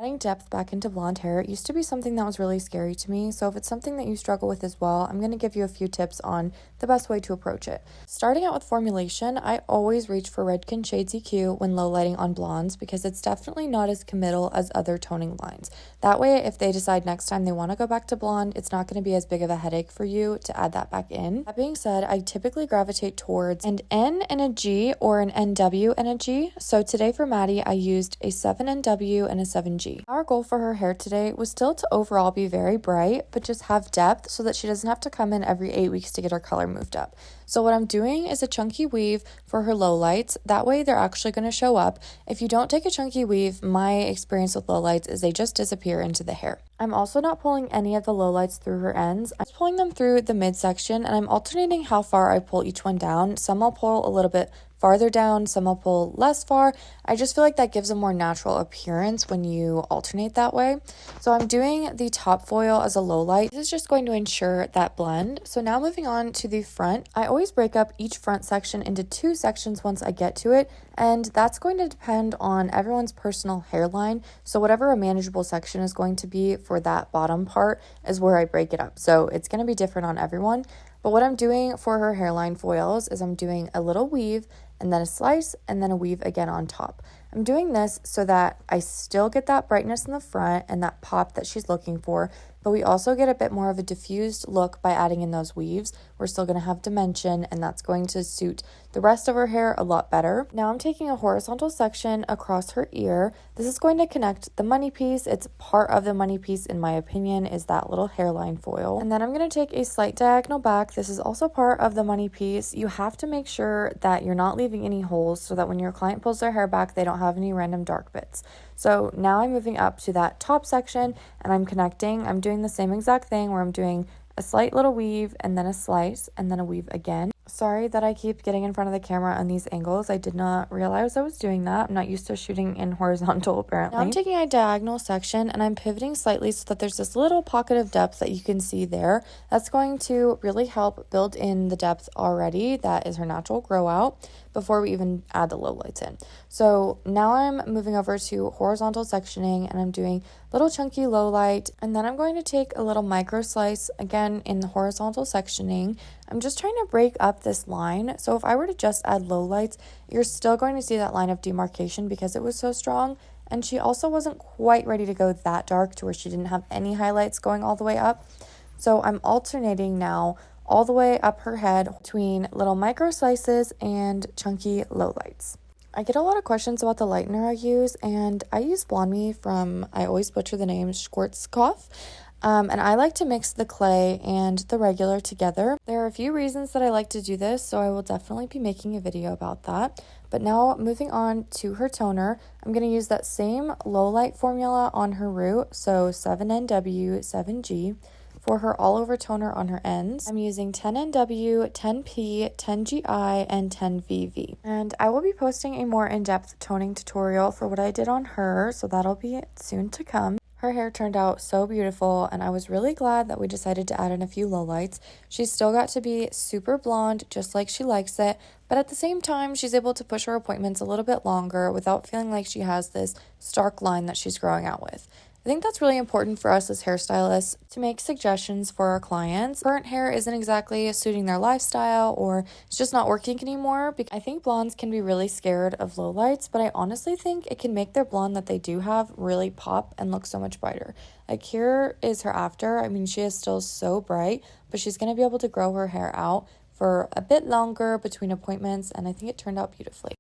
Adding depth back into blonde hair used to be something that was really scary to me, so if it's something that you struggle with as well, I'm going to give you a few tips on the best way to approach it. Starting out with formulation, I always reach for Redken Shades EQ when low lighting on blondes because it's definitely not as committal as other toning lines. That way, if they decide next time they want to go back to blonde, it's not going to be as big of a headache for you to add that back in. That being said, I typically gravitate towards an N and a G or an NW and a G. So today for Maddie, I used a 7NW and a 7G. Our goal for her hair today was still to overall be very bright, but just have depth so that she doesn't have to come in every 8 weeks to get her color moved up. So what I'm doing is a chunky weave for her lowlights. That way they're actually going to show up. If you don't take a chunky weave, my experience with lowlights is they just disappear into the hair. I'm also not pulling any of the lowlights through her ends. I'm just pulling them through the midsection, and I'm alternating how far I pull each one down. Some I'll pull a little bit farther down, some I'll pull less far. I just feel like that gives a more natural appearance when you alternate that way. So I'm doing the top foil as a low light. This is just going to ensure that blend. So now moving on to the front, I always break up each front section into 2 sections once I get to it, and that's going to depend on everyone's personal hairline. So whatever a manageable section is going to be for that bottom part is where I break it up. So it's going to be different on everyone. But what I'm doing for her hairline foils is I'm doing a little weave and then a slice and then a weave again on top. I'm doing this so that I still get that brightness in the front and that pop that she's looking for, but we also get a bit more of a diffused look by adding in those weaves. We're still going to have dimension, and that's going to suit the rest of her hair a lot better. Now I'm taking a horizontal section across her ear. This is going to connect the money piece. It's part of the money piece, in my opinion, is that little hairline foil. And then I'm going to take a slight diagonal back. This is also part of the money piece. You have to make sure that you're not leaving any holes so that when your client pulls their hair back, they don't have any random dark bits. So now I'm moving up to that top section and I'm connecting. I'm doing the same exact thing where I'm doing a slight little weave and then a slice and then a weave again. Sorry that I keep getting in front of the camera on these angles. I did not realize I was doing that. I'm not used to shooting in horizontal apparently. Now I'm taking a diagonal section and I'm pivoting slightly so that there's this little pocket of depth that you can see there. That's going to really help build in the depth already. That is her natural grow out before we even add the lowlights in. So now I'm moving over to horizontal sectioning and I'm doing little chunky lowlight, and then I'm going to take a little micro slice again in the horizontal sectioning. I'm just trying to break up this line. So if I were to just add lowlights, you're still going to see that line of demarcation because it was so strong. And she also wasn't quite ready to go that dark to where she didn't have any highlights going all the way up. So I'm alternating now all the way up her head between little micro slices and chunky lowlights. I get a lot of questions about the lightener I use, and I use Blonde Me from, I always butcher the name, Schwarzkopf. And I like to mix the clay and the regular together. There are a few reasons that I like to do this, so I will definitely be making a video about that. But now moving on to her toner, I'm going to use that same low light formula on her root, so 7NW, 7G. For her all over toner on her ends, I'm using 10NW, 10P, 10GI, and 10VV. And I will be posting a more in-depth toning tutorial for what I did on her, so that'll be soon to come. Her hair turned out so beautiful, and I was really glad that we decided to add in a few lowlights. She's still got to be super blonde, just like she likes it, but at the same time, she's able to push her appointments a little bit longer without feeling like she has this stark line that she's growing out with. I think that's really important for us as hairstylists to make suggestions for our clients. Current hair isn't exactly suiting their lifestyle or it's just not working anymore. I think blondes can be really scared of lowlights, but I honestly think it can make their blonde that they do have really pop and look so much brighter. Like here is her after. I mean, she is still so bright, but she's going to be able to grow her hair out for a bit longer between appointments, and I think it turned out beautifully.